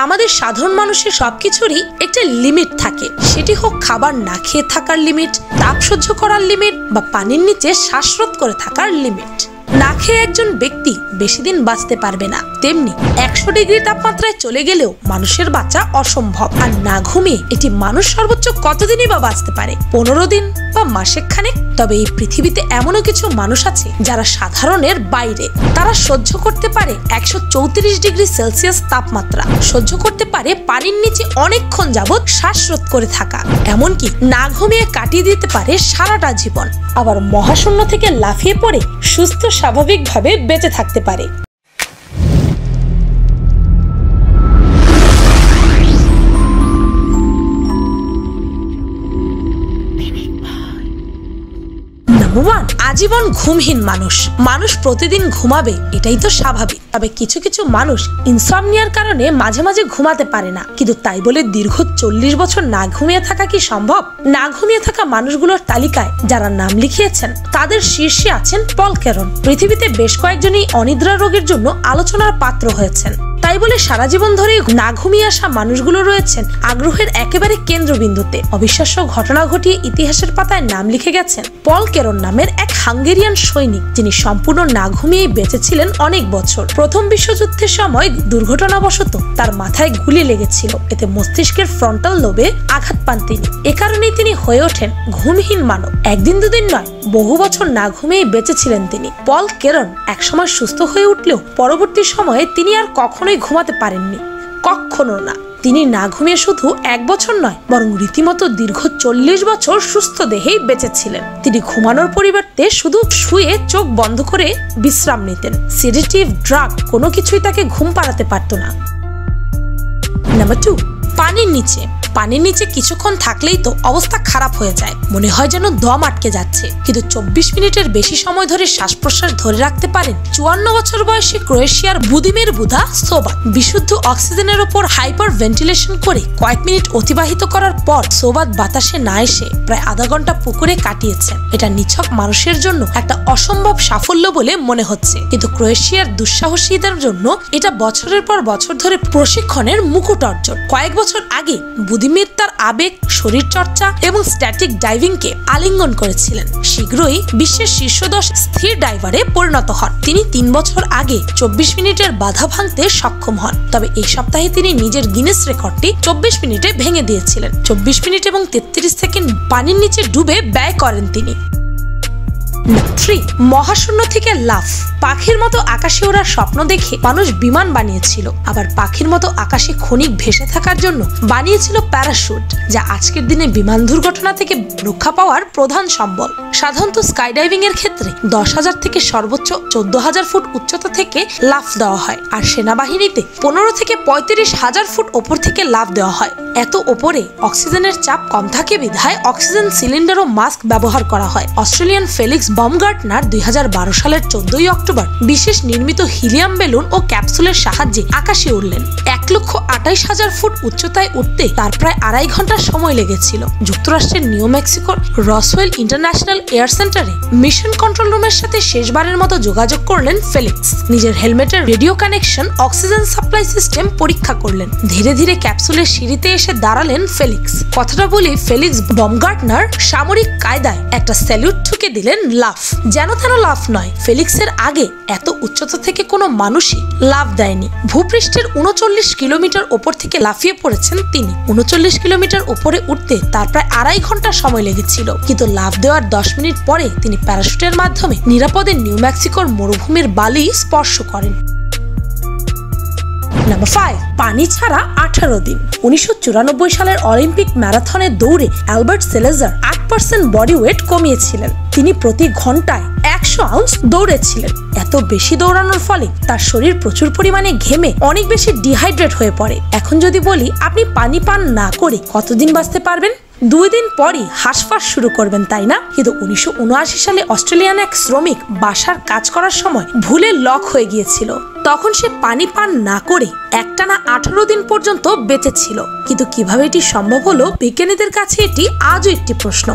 আমাদের সাধারণ মানুষের সবকিছুরই একটা লিমিট থাকে, সেটি হোক খাবার না খেয়ে থাকার লিমিট, তাপ সহ্য করার লিমিট বা পানির নিচে শ্বাসরোধ করে থাকার লিমিট। না খেয়ে একজন ব্যক্তি বেশি দিন বাঁচতে পারবে না, তেমনি 100 ডিগ্রি তাপমাত্রায় চলে গেলেও মানুষের বাঁচা অসম্ভব। আর না ঘুমিয়ে এটি মানুষ সর্বোচ্চ কতদিনই বা বাঁচতে পারে? 15 দিন বা মাসেক খানেক। তবে এই পৃথিবীতে এমনও কিছু মানুষ আছে যারা সাধারণের বাইরে। তারা সহ্য করতে পারে 134 ডিগ্রি সেলসিয়াস তাপমাত্রা, সহ্য করতে পারে পানির নিচে অনেকক্ষণ যাবৎ শ্বাসরোধ করে থাকা, এমনকি না ঘুমিয়ে কাটিয়ে দিতে পারে সারাটা জীবন। আবার মহাশূন্য থেকে লাফিয়ে পড়ে সুস্থ স্বাভাবিকভাবে বেঁচে থাকতে পারে। আজীবন ঘুমহীন মানুষ প্রতিদিন ঘুমাবে, এটাই তো স্বাভাবিক। তবে কিছু কিছু মানুষ ইনসমনিয়ার কারণে মাঝে মাঝে ঘুমাতে পারে না, কিন্তু তাই বলে দীর্ঘ 40 বছর না ঘুমিয়ে থাকা কি সম্ভব? না ঘুমিয়ে থাকা মানুষগুলোর তালিকায় যারা নাম লিখিয়েছেন তাদের শীর্ষে আছেন পল ক্যারন। পৃথিবীতে বেশ কয়েকজনই অনিদ্রা রোগের জন্য আলোচনার পাত্র হয়েছেন। তাই বলে সারা জীবন ধরে না ঘুমিয়ে আসা মানুষগুলো রয়েছেন আগ্রহের একেবারে কেন্দ্রবিন্দুতে। অবিশ্বাস্য ঘটনা ঘটিয়ে ইতিহাসের পাতায় নাম লিখে গেছেন পল ক্যারন নামের এক হাঙ্গেরিয়ান সৈনিক, যিনি সম্পূর্ণ না ঘুমিয়েই বেঁচেছিলেন অনেক বছর। প্রথম বিশ্বযুদ্ধের সময় দুর্ঘটনাবশত তার মাথায় গুলি লেগেছিল, এতে মস্তিষ্কের ফ্রন্টাল লোবে আঘাত পান তিনি। এ কারণেই তিনি হয়ে ওঠেন ঘুমহীন মানব। একদিন দুদিন নয়, বহু বছর না ঘুমিয়েই বেঁচেছিলেন তিনি। পল ক্যারন একসময় সুস্থ হয়ে উঠলেও পরবর্তী সময়ে তিনি আর কখনোই ঘুমাতে পারেননি, কখনো না। তিনি না ঘুমিয়ে শুধু 1 বছর নয়, বরং রীতিমতো দীর্ঘ 40 বছর সুস্থ দেহেই বেঁচেছিলেন। তিনি ঘুমানোর পরিবর্তে শুধু শুয়ে চোখ বন্ধ করে বিশ্রাম নিতেন। সেডেটিভ ড্রাগ কোনো কিছুই তাকে ঘুম পাড়াতে পারত না। নাম্বার 2, পানির নিচে কিছুক্ষণ থাকলেই তো অবস্থা খারাপ হয়ে যায়, মনে হয় যেন দম আটকে যাচ্ছে। কিন্তু 24 মিনিটের বেশি সময় ধরে শ্বাস প্রশ্বাস ধরে রাখতে পারেন 54 বছর বয়সী ক্রোয়েশিয়ার বুদিমির বুদা সোবাত। বিশুদ্ধ অক্সিজেনের ওপর হাইপার ভেন্টিলেশন করে কয়েক মিনিট অতিবাহিত করার পর সোবাত বাতাসে না এসে প্রায় আধা ঘন্টা পুকুরে কাটিয়েছেন। এটা নিছক মানুষের জন্য একটা অসম্ভব সাফল্য বলে মনে হচ্ছে, কিন্তু ক্রোয়েশিয়ার দুঃসাহসীদের জন্য এটা বছরের পর বছর ধরে প্রশিক্ষণের মুকুট অর্জন। কয়েক বছর আগে বুদিমির তার আবেগ, শরীর চর্চা এবং স্ট্যাটিক ডাইভিং কে আলিঙ্গন করেছিলেন। শীঘ্রই বিশ্বের শীর্ষ 10 স্থির ডাইভারে পরিণত হন। তিনি 3 বছর আগে 24 মিনিটের বাধা ভাঙতে সক্ষম হন। তবে এই সপ্তাহে তিনি নিজের গিনেস রেকর্ডটি 24 মিনিটে ভেঙে দিয়েছিলেন। 24 মিনিট এবং 33 সেকেন্ড পানির নিচে ডুবে ব্যয় করেন তিনি। 3, মহাশূন্য থেকে লাফ। পাখির মতো আকাশে ওড়ার স্বপ্ন দেখে মানুষ বিমান বানিয়েছিল, আবার পাখির মতো আকাশে ক্ষণিক ভেসে থাকার জন্য বানিয়েছিল প্যারাশুট, যা আজকের দিনে বিমান দুর্ঘটনা থেকে রক্ষা পাওয়ার প্রধান সম্বল। সাধারণত স্কাইডাইভিং এর ক্ষেত্রে 10,000 থেকে সর্বোচ্চ 14,000 ফুট উচ্চতা থেকে লাফ দেওয়া হয়, আর সেনাবাহিনীতে 15 থেকে 35,000 ফুট ওপর থেকে লাফ দেওয়া হয়। এত ওপরে অক্সিজেনের চাপ কম থাকে বিধায় অক্সিজেন সিলিন্ডার ও মাস্ক ব্যবহার করা হয়। অস্ট্রেলিয়ান ফেলিক্স বামগার্টনার 2012 সালের 14 অক্টোবর বিশেষ নির্মিত হিলিয়াম বেলুন ও ক্যাপসুলের সাহায্যে আকাশে উঠলেন। 1,28,000 ফুট উচ্চতায় উঠতে তার প্রায় 2.5 ঘন্টা সময় লেগেছিল। যুক্তরাষ্ট্রের নিউ মেক্সিকোর রসওয়েল ইন্টারন্যাশনাল এয়ার সেন্টারে মিশন কন্ট্রোল রুমের সাথে শেষবারের মতো যোগাযোগ করলেন ফেলিক্স। নিজের হেলমেটের radio connection, oxygen supply system পরীক্ষা করলেন। ধীরে ধীরে ক্যাপসুলের সিঁড়িতে এসে দাঁড়ালেন ফেলিক্স। কথাটা বলি ফেলিক্স বামগার্টনার সামরিক কায়দায় একটা স্যালুট ঠুকে দিলেন লাফ। যেন তেন লাফ নয়, ফেলিক্সের আগে এত উচ্চতা থেকে কোনো মানুষই লাফ দেয়নি। ভূপৃষ্ঠের 39 কিলোমিটার ওপর থেকে লাফিয়ে পড়েছেন তিনি। 39 কিলোমিটার উপরে উঠতে তার প্রায় 2.5 ঘন্টা সময় লেগেছিল, কিন্তু লাফ দেওয়ার 10 মিনিট পরে তিনি প্যারাশুটের মাধ্যমে নিরাপদে নিউ মেক্সিকোর মরুভূমির বালি স্পর্শ করেন। নাম্বার 5, পানি ছাড়া 18 দিন। 1994 সালের অলিম্পিক ম্যারাথনের দৌড়ে অ্যালবার্ট সেলেজার 8% বডি ওয়েট কমিয়েছিলেন। তিনি প্রতি ঘন্টায় 100 আউন্স দৌড়েছিলেন। এত বেশি দৌড়ানোর ফলে তার শরীর প্রচুর পরিমাণে ঘেমে অনেক বেশি ডিহাইড্রেট হয়ে পড়ে। এখন যদি বলি আপনি পানি পান না করে কতদিন বাঁচতে পারবেন? 2 দিন পরই হাঁসফাঁস শুরু করবেন, তাই না? কিন্তু 1979 সালে অস্ট্রেলিয়ান এক শ্রমিক বাসার কাজ করার সময় ভুলে লক হয়ে গিয়েছিল। তখন সে পানি পান না করে একটানা 18 দিন পর্যন্ত বেঁচে ছিল। কিন্তু কিভাবে এটি সম্ভব হলো, বিজ্ঞানীদের কাছে এটি আজও একটি প্রশ্ন।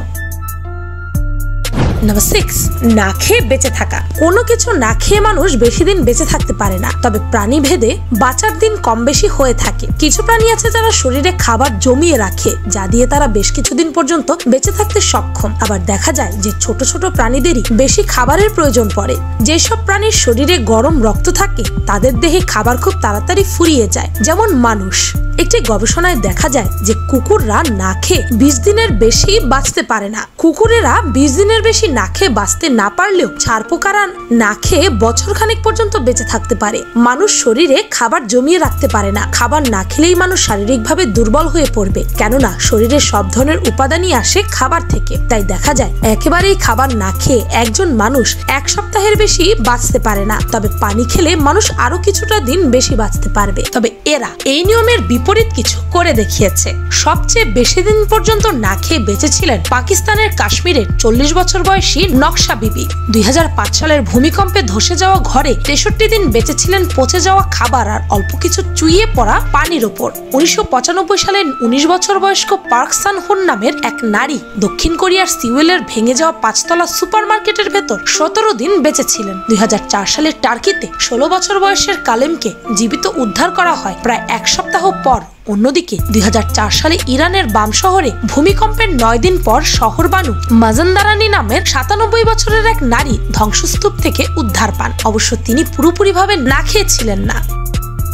নাম্বার 6, না খেয়ে বেঁচে থাকা। কোনো কিছু না খেয়ে মানুষ বেশি দিন বেঁচে থাকতে পারে না, তবে প্রাণী ভেদে বাঁচার দিন কম বেশি হয়ে থাকে। কিছু প্রাণী আছে যারা শরীরে খাবার জমিয়ে রাখে, যা দিয়ে তারা বেশ কিছুদিন পর্যন্ত বেঁচে থাকতে সক্ষম। আবার দেখা যায় যে ছোট ছোট প্রাণীদেরই বেশি খাবারের প্রয়োজন পড়ে। যেসব প্রাণীর শরীরে গরম রক্ত থাকে তাদের দেহে খাবার খুব তাড়াতাড়ি ফুরিয়ে যায়, যেমন মানুষ। একটি গবেষণায় দেখা যায় যে কুকুররা না খেয়ে 20 দিনের বেশি বাঁচতে পারে না। কুকুরেরা 20 দিনের বেশি না খেয়ে বাঁচতে না পারলেও ছারপোকারা না খেয়ে বছর খানেক পর্যন্ত বেঁচে থাকতে পারে। মানুষ শরীরে খাবার জমিয়ে রাখতে পারে না। খাবার না খেলেই মানুষ শারীরিকভাবে দুর্বল হয়ে পড়বে, কেননা শরীরে সব ধরনের উপাদানই আসে খাবার থেকে। তাই দেখা যায় একেবারেই খাবার না খেয়ে একজন মানুষ 1 সপ্তাহের বেশি বাঁচতে পারে না। তবে পানি খেলে মানুষ আরো কিছুটা দিন বেশি বাঁচতে পারবে। তবে এরা এই নিয়মের বিপরীত কিছু করে দেখিয়েছে। সবচেয়ে বেশি দিন পর্যন্ত না খেয়ে বেঁচেছিলেন পাকিস্তানের কাশ্মীরের 40 বছর বয়সী নকশা বিবি। 2005 সালের ভূমিকম্পে ধসে যাওয়া ঘরে 63 দিন বেঁচেছিলেন পচে যাওয়া খাবার আর অল্প কিছু চুইয়ে পড়া পানির ওপর। 1995 সালে 19 বছর বয়স্ক পার্ক সান হোন নামের এক নারী দক্ষিণ কোরিয়ার সিউলের ভেঙে যাওয়া 5তলা সুপারমার্কেটের ভেতর 17 দিন বেঁচেছিলেন। 2004 সালের টার্কিতে 16 বছর বয়সের কালেমকে জীবিত উদ্ধার করা হয় প্রায় 1 সপ্তাহ পর। অন্যদিকে 2004 সালে ইরানের বাম শহরে ভূমিকম্পের 9 দিন পর শহরবানু মাজেন্দারানি নামের 97 বছরের এক নারী ধ্বংসস্তূপ থেকে উদ্ধার পান। অবশ্য তিনি পুরোপুরিভাবে না খেয়েছিলেন না।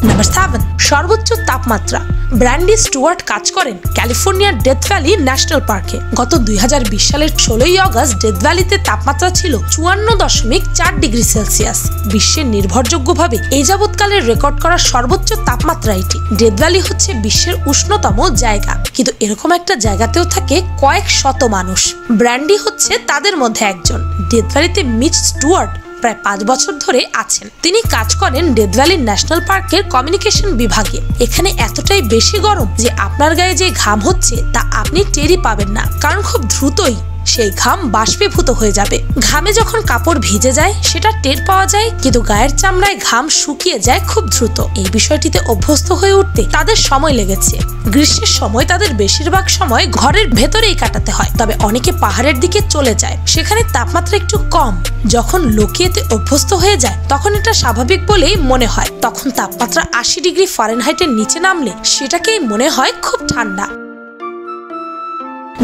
নাম্বার 7, সর্বোচ্চ তাপমাত্রা। ব্র্যান্ডি স্টুয়ার্ট কাজ করেন ক্যালিফোর্নিয়ার ডেথ ভ্যালি ন্যাশনাল পার্কে। গত 2020 সালের 16ই আগস্ট ডেথ ভ্যালিতে তাপমাত্রা ছিল 54.4 ডিগ্রি সেলসিয়াস। বিশ্বের নির্ভরযোগ্যভাবে এই যাবৎকালের রেকর্ড করা সর্বোচ্চ তাপমাত্রা এটি। ডেথ ভ্যালি হচ্ছে বিশ্বের উষ্ণতম জায়গা, কিন্তু এরকম একটা জায়গাতেও থাকে কয়েক শত মানুষ। ব্র্যান্ডি হচ্ছে তাদের মধ্যে একজন। ডেথ ভ্যালিতে মিচ স্টুয়ার্ট প্রায় 5 বছর ধরে আছেন। তিনি কাজ করেন ডেথ ভ্যালি ন্যাশনাল পার্কের কমিউনিকেশন বিভাগে। এখানে এতটাই বেশি গরম যে আপনার গায়ে যে ঘাম হচ্ছে তা আপনি টেরই পাবেন না, কারণ খুব দ্রুতই সেই ঘাম বাষ্পীভূত হয়ে যাবে। ঘামে যখন কাপড় ভিজে যায় সেটা টের পাওয়া যায়, কিন্তু গায়ের চামড়ায় ঘাম শুকিয়ে যায় খুব দ্রুত। এই বিষয়টিতে অভ্যস্ত হয়ে উঠতে তাদের সময় লেগেছে। গ্রীষ্মের সময় তাদের বেশিরভাগ সময় ঘরের ভেতরেই কাটাতে হয়, তবে অনেকে পাহাড়ের দিকে চলে যায়, সেখানে তাপমাত্রা একটু কম। যখন লোকে এতে অভ্যস্ত হয়ে যায় তখন এটা স্বাভাবিক বলেই মনে হয়। তখন তাপমাত্রা 80 ডিগ্রি ফারেনহাইটের নিচে নামলে সেটাকেই মনে হয় খুব ঠান্ডা।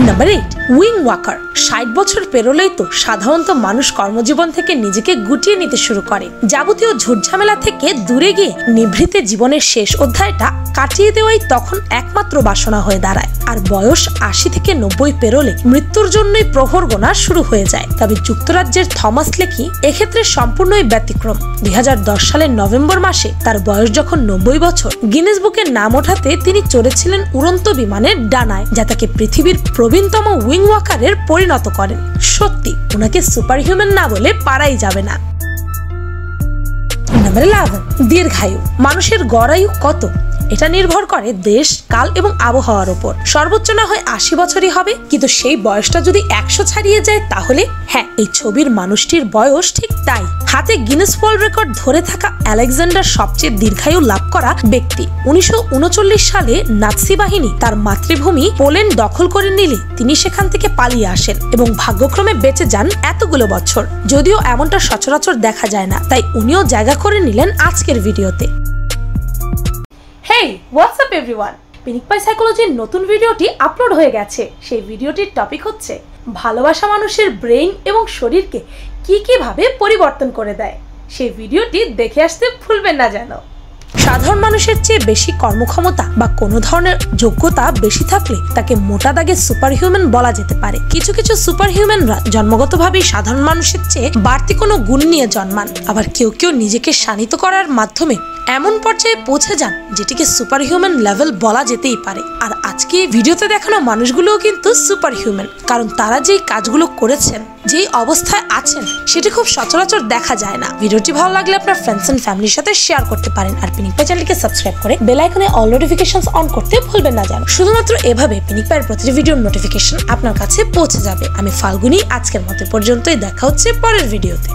Number 8, wing Waker. 60 বছর পেরোলেই তো সাধারণত মানুষ কর্মজীবন থেকে নিজেকে গুটিয়ে নিতে শুরু করে। যাবতীয় ঝুটঝামেলা থেকে দূরে গিয়ে নিভৃতে জীবনের শেষ অধ্যায়টা কাটিয়ে দেওয়াই তখন একমাত্র বাসনা হয়ে দাঁড়ায়। আর বয়স 80 থেকে 90 পেরোলে মৃত্যুর জন্যই প্রহর গোনা শুরু হয়ে যায়। তবে যুক্তরাজ্যের থমাস লেকি এক্ষেত্রে সম্পূর্ণই ব্যতিক্রম। 2010 সালের নভেম্বর মাসে তার বয়স যখন 90 বছর, গিনেস বুকের নাম ওঠাতে তিনি চড়েছিলেন উড়ন্ত বিমানের ডানায়, যা তাকে পৃথিবীর প্রবীণতম উইং ওয়াকারের পরিণত করেন। সত্যি ওনাকে সুপার হিউম্যান না বলে পারাই যাবে না। নাম্বার 11, দীর্ঘায়ু। মানুষের গড় আয়ু কত? এটা নির্ভর করে দেশ, কাল এবং আবহাওয়ার উপর। সর্বোচ্চ না হয় 80 বছরই হবে, কিন্তু সেই বয়সটা যদি 100 ছাড়িয়ে যায় তাহলে হ্যাঁ, এই ছবির মানুষটির বয়স ঠিক তাই। হাতে গিনেস ওয়ার্ল্ড রেকর্ড ধরে থাকা আলেকজান্ডার সবচেয়ে দীর্ঘায়ু লাভ করা ব্যক্তি। 1939 সালে নাৎসি বাহিনী তার মাতৃভূমি পোল্যান্ড দখল করে নিলে তিনি সেখান থেকে পালিয়ে আসেন এবং ভাগ্যক্রমে বেঁচে যান এতগুলো বছর। যদিও এমনটা সচরাচর দেখা যায় না, তাই উনিও জায়গা করে নিলেন আজকের ভিডিওতে। হেই, হোয়াটস আপ এভরিওয়ান। পিনিক পাই সাইকোলজির নতুন ভিডিওটি আপলোড হয়ে গেছে। সেই ভিডিওটির টপিক হচ্ছে ভালোবাসা মানুষের ব্রেইন এবং শরীরকে কিভাবে পরিবর্তন করে দেয়। সেই ভিডিওটি দেখে আসতে ভুলবেন না যেন। সাধারণ মানুষের চেয়ে বেশি কর্মক্ষমতা বা কোনো ধরনের যোগ্যতা বেশি থাকলে তাকে মোটা দাগে সুপার হিউম্যান বলা যেতে পারে। কিছু কিছু সুপার হিউম্যানরা জন্মগতভাবেই সাধারণ মানুষের চেয়ে বাড়তি কোনো গুণ নিয়ে জন্মান। আবার কেউ কেউ নিজেকে শানিত করার মাধ্যমে এমন পর্যায়ে পৌঁছে যান যেটিকে সুপার হিউম্যান লেভেল বলা যেতেই পারে। আর আজকে ভিডিওতে দেখানো মানুষগুলোও কিন্তু সুপার হিউম্যান, কারণ তারা যেই কাজগুলো করেছেন, যেই অবস্থায় আছেন, সেটি খুব সচরাচর দেখা যায় না। ভিডিওটি ভালো লাগলে আপনার ফ্রেন্ডস এন্ড ফ্যামিলির সাথে শেয়ার করতে পারেন। আর পিনিক পাই চ্যানেলকে সাবস্ক্রাইব করে বেল আইকনে অল নোটিফিকেশনস অন করতে ভুলবেন না যেন। শুধুমাত্র এভাবে পিনিক পাইয়ের প্রতিটি ভিডিওর নোটিফিকেশন আপনার কাছে পৌঁছে যাবে। আমি ফাল্গুনি, আজকের মতো পর্যন্তই। দেখা হচ্ছে পরের ভিডিওতে।